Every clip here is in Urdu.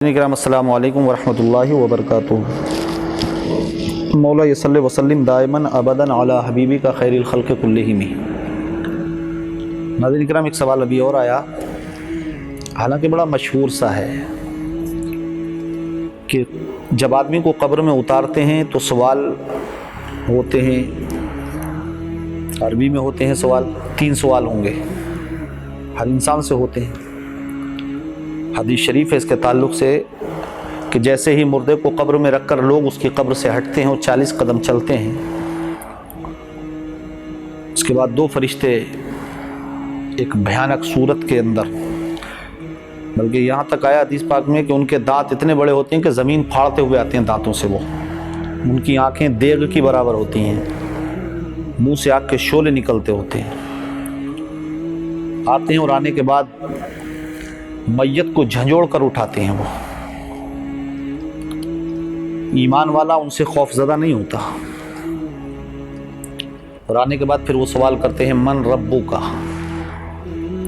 کرام السلام علیکم ورحمۃ اللہ وبرکاتہ۔ مولا صلی وسلم دائماً ابداً علی حبیبی کا خیر الخلق کلہم۔ ناظرین کرام، ایک سوال ابھی اور آیا، حالانکہ بڑا مشہور سا ہے کہ جب آدمی کو قبر میں اتارتے ہیں تو سوال ہوتے ہیں، عربی میں ہوتے ہیں سوال، 3 سوال ہوں گے، ہر انسان سے ہوتے ہیں۔ حدیث شریف ہے اس کے تعلق سے کہ جیسے ہی مردے کو قبر میں رکھ کر لوگ اس کی قبر سے ہٹتے ہیں اور 40 قدم چلتے ہیں، اس کے بعد 2 فرشتے ایک بھیانک صورت کے اندر، بلکہ یہاں تک آیا حدیث پاک میں کہ ان کے دانت اتنے بڑے ہوتے ہیں کہ زمین پھاڑتے ہوئے آتے ہیں دانتوں سے، وہ ان کی آنکھیں دیگ کی برابر ہوتی ہیں، منہ سے آگ کے شعلے نکلتے ہوتے ہیں، آتے ہیں اور آنے کے بعد میت کو جھنجھوڑ کر اٹھاتے ہیں۔ وہ ایمان والا ان سے خوف زدہ نہیں ہوتا، اور آنے کے بعد پھر وہ سوال کرتے ہیں من ربو کا،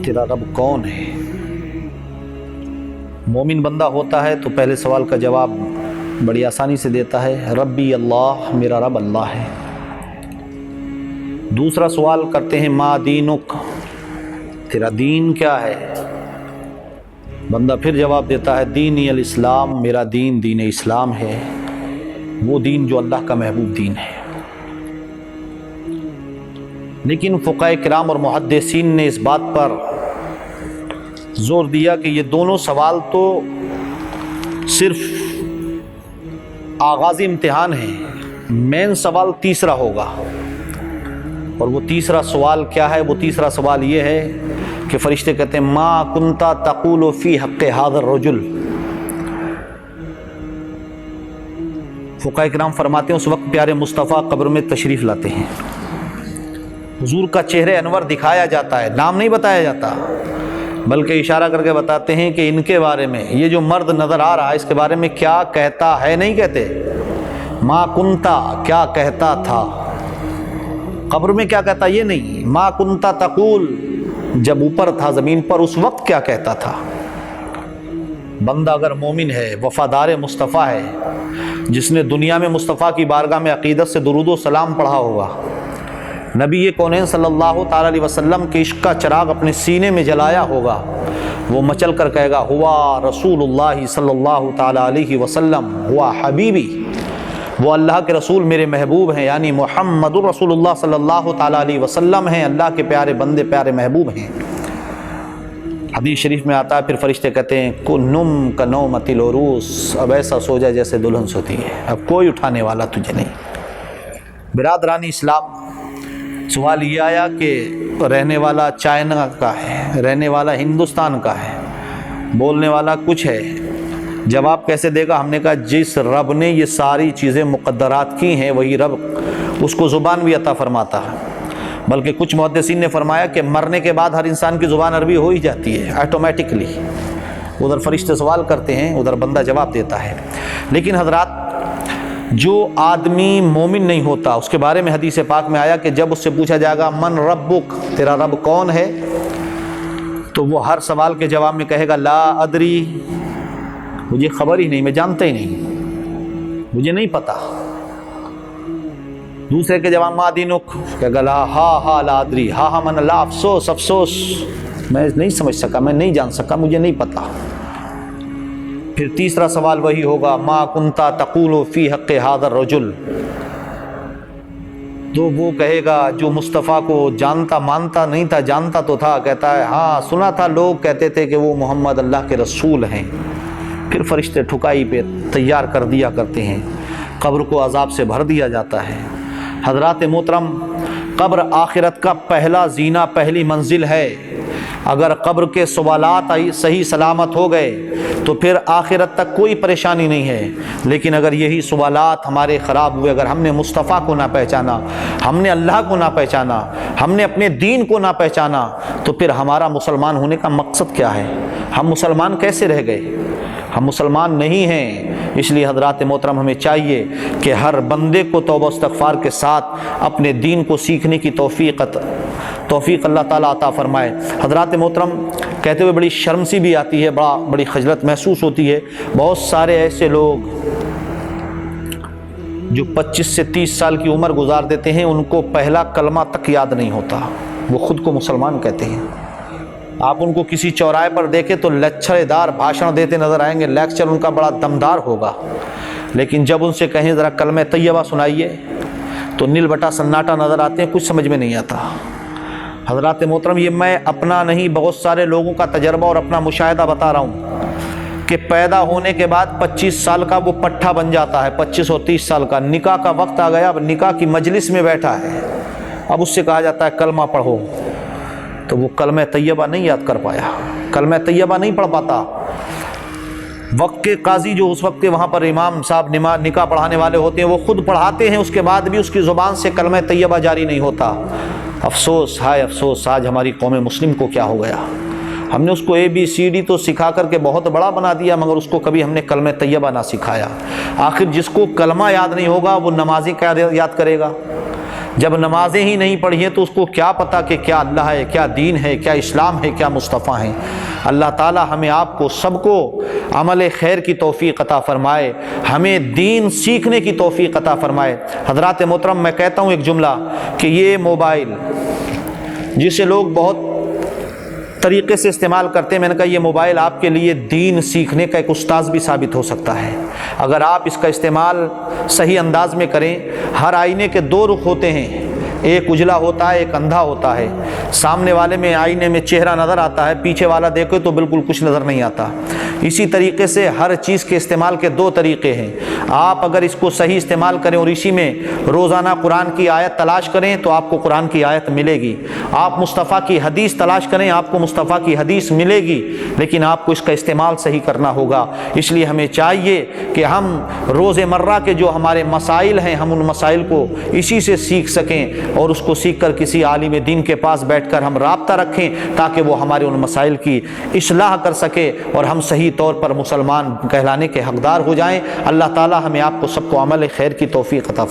تیرا رب کون ہے؟ مومن بندہ ہوتا ہے تو پہلے سوال کا جواب بڑی آسانی سے دیتا ہے، ربی اللہ، میرا رب اللہ ہے۔ دوسرا سوال کرتے ہیں ما دینک، تیرا دین کیا ہے؟ بندہ پھر جواب دیتا ہے دینی الاسلام، میرا دین دین اسلام ہے، وہ دین جو اللہ کا محبوب دین ہے۔ لیکن فقہاء کرام اور محدثین نے اس بات پر زور دیا کہ یہ دونوں سوال تو صرف آغازی امتحان ہیں، مین سوال تیسرا ہوگا، اور وہ تیسرا سوال کیا ہے؟ وہ تیسرا سوال یہ ہے کہ فرشتے کہتے ہیں ما کنتا تقول فی حق ھذا الرجل۔ فقہاء کرام فرماتے ہیں اس وقت پیارے مصطفیٰ قبر میں تشریف لاتے ہیں، حضور کا چہرہ انور دکھایا جاتا ہے، نام نہیں بتایا جاتا، بلکہ اشارہ کر کے بتاتے ہیں کہ ان کے بارے میں، یہ جو مرد نظر آ رہا ہے اس کے بارے میں کیا کہتا ہے، نہیں کہتے ما کنتا، کیا کہتا تھا، قبر میں کیا کہتا یہ نہیں، ما کنتا تقول، جب اوپر تھا زمین پر اس وقت کیا کہتا تھا۔ بندہ اگر مومن ہے، وفادار مصطفیٰ ہے، جس نے دنیا میں مصطفیٰ کی بارگاہ میں عقیدت سے درود و سلام پڑھا ہوگا، نبی کونین صلی اللہ تعالی علیہ وسلم کے عشق کا چراغ اپنے سینے میں جلایا ہوگا، وہ مچل کر کہے گا ہوا رسول اللہ صلی اللہ تعالی علیہ وسلم، ہوا حبیبی، وہ اللہ کے رسول میرے محبوب ہیں، یعنی محمد رسول اللہ صلی اللہ تعالی علیہ وسلم ہیں، اللہ کے پیارے بندے، پیارے محبوب ہیں۔ حدیث شریف میں آتا ہے پھر فرشتے کہتے ہیں نم کا نومۃ العروس، اب ایسا سو جائے جیسے دلہن سوتی ہے، اب کوئی اٹھانے والا تجھے نہیں۔ برادران اسلام، سوال یہ آیا کہ رہنے والا چائنا کا ہے، رہنے والا ہندوستان کا ہے، بولنے والا کچھ ہے، جواب کیسے دے گا؟ ہم نے کہا جس رب نے یہ ساری چیزیں مقدرات کی ہیں وہی رب اس کو زبان بھی عطا فرماتا ہے، بلکہ کچھ محدثین نے فرمایا کہ مرنے کے بعد ہر انسان کی زبان عربی ہو ہی جاتی ہے آٹومیٹکلی، ادھر فرشتے سوال کرتے ہیں، ادھر بندہ جواب دیتا ہے۔ لیکن حضرات، جو آدمی مومن نہیں ہوتا اس کے بارے میں حدیث پاک میں آیا کہ جب اس سے پوچھا جائے گا من ربک، تیرا رب کون ہے، تو وہ ہر سوال کے جواب میں کہے گا لا ادری، مجھے خبر ہی نہیں، میں جانتا ہی نہیں، مجھے نہیں پتا۔ دوسرے کے جواب ما دینک، کہے گا لا ہا لا ادری، ہا من لا، افسوس افسوس، میں نہیں سمجھ سکا، میں نہیں جان سکا، مجھے نہیں پتا۔ پھر تیسرا سوال وہی ہوگا ما کنتا تقول فی حق ھذا الرجل، تو وہ کہے گا جو مصطفیٰ کو جانتا مانتا نہیں تھا، جانتا تو تھا، کہتا ہے ہاں سنا تھا، لوگ کہتے تھے کہ وہ محمد اللہ کے رسول ہیں۔ پھر فرشتے ٹھکائی پہ تیار کر دیا کرتے ہیں، قبر کو عذاب سے بھر دیا جاتا ہے۔ حضرات محترم، قبر آخرت کا پہلا زینہ، پہلی منزل ہے۔ اگر قبر کے سوالات صحیح سلامت ہو گئے تو پھر آخرت تک کوئی پریشانی نہیں ہے، لیکن اگر یہی سوالات ہمارے خراب ہوئے، اگر ہم نے مصطفیٰ کو نہ پہچانا، ہم نے اللہ کو نہ پہچانا، ہم نے اپنے دین کو نہ پہچانا، تو پھر ہمارا مسلمان ہونے کا مقصد کیا ہے؟ ہم مسلمان کیسے رہ گئے؟ ہم مسلمان نہیں ہیں۔ اس لیے حضرات محترم، ہمیں چاہیے کہ ہر بندے کو توبہ استغفار کے ساتھ اپنے دین کو سیکھنے کی توفیق اللہ تعالیٰ عطا فرمائے۔ حضرات محترم، کہتے ہوئے بڑی شرم سی بھی آتی ہے، بڑی خجلت محسوس ہوتی ہے۔ بہت سارے ایسے لوگ جو 25 سے 30 سال کی عمر گزار دیتے ہیں، ان کو پہلا کلمہ تک یاد نہیں ہوتا، وہ خود کو مسلمان کہتے ہیں۔ آپ ان کو کسی چوراہے پر دیکھیں تو لچھڑے دار بھاشن دیتے نظر آئیں گے، لیکچر ان کا بڑا دمدار ہوگا، لیکن جب ان سے کہیں ذرا کلمہ طیبہ سنائیے تو نیل بٹا سناٹا نظر آتے ہیں، کچھ سمجھ میں نہیں آتا۔ حضرات محترم، یہ میں اپنا نہیں بہت سارے لوگوں کا تجربہ اور اپنا مشاہدہ بتا رہا ہوں کہ پیدا ہونے کے بعد 25 سال کا وہ پٹھا بن جاتا ہے، 25 اور 30 سال کا، نکاح کا وقت آ گیا، اب نکاح کی مجلس میں بیٹھا ہے، اب اس سے کہا جاتا ہے کلمہ پڑھو، تو وہ کلمہ طیبہ نہیں یاد کر پایا، کلمہ طیبہ نہیں پڑھ پاتا۔ وقت کے قاضی جو اس وقت کے وہاں پر امام صاحب نکاح پڑھانے والے ہوتے ہیں، وہ خود پڑھاتے ہیں، اس کے بعد بھی اس کی زبان سے کلمہ طیبہ جاری نہیں ہوتا۔ افسوس، ہائے افسوس، آج ہماری قوم مسلم کو کیا ہو گیا۔ ہم نے اس کو ABCD تو سکھا کر کے بہت بڑا بنا دیا، مگر اس کو کبھی ہم نے کلمہ طیبہ نہ سکھایا۔ آخر جس کو کلمہ یاد نہیں ہوگا وہ نمازی کیا یاد کرے گا؟ جب نمازیں ہی نہیں پڑھی ہیں تو اس کو کیا پتہ کہ کیا اللہ ہے، کیا دین ہے، کیا اسلام ہے، کیا مصطفیٰ ہیں۔ اللہ تعالی ہمیں آپ کو سب کو عمل خیر کی توفیق عطا فرمائے، ہمیں دین سیکھنے کی توفیق عطا فرمائے۔ حضرات محترم، میں کہتا ہوں ایک جملہ کہ یہ موبائل جسے لوگ بہت طریقے سے استعمال کرتے ہیں، میں نے کہا یہ موبائل آپ کے لیے دین سیکھنے کا ایک استاذ بھی ثابت ہو سکتا ہے اگر آپ اس کا استعمال صحیح انداز میں کریں۔ ہر آئینے کے دو رخ ہوتے ہیں، ایک اجلا ہوتا ہے، ایک اندھا ہوتا ہے۔ سامنے والے میں آئینے میں چہرہ نظر آتا ہے، پیچھے والا دیکھے تو بالکل کچھ نظر نہیں آتا۔ اسی طریقے سے ہر چیز کے استعمال کے دو طریقے ہیں۔ آپ اگر اس کو صحیح استعمال کریں اور اسی میں روزانہ قرآن کی آیت تلاش کریں تو آپ کو قرآن کی آیت ملے گی، آپ مصطفیٰ کی حدیث تلاش کریں آپ کو مصطفیٰ کی حدیث ملے گی، لیکن آپ کو اس کا استعمال صحیح کرنا ہوگا۔ اس لیے ہمیں چاہیے کہ ہم روز مرہ کے جو ہمارے مسائل ہیں، ہم ان مسائل کو اسی سے سیکھ سکیں اور اس کو سیکھ کر کسی عالم دین کے پاس بیٹھ کر ہم رابطہ رکھیں تاکہ وہ ہمارے ان مسائل کی اصلاح کر سکے اور ہم صحیح طور پر مسلمان کہلانے کے حقدار ہو جائیں۔ اللہ تعالی ہمیں آپ کو سب کو عمل خیر کی توفیق عطا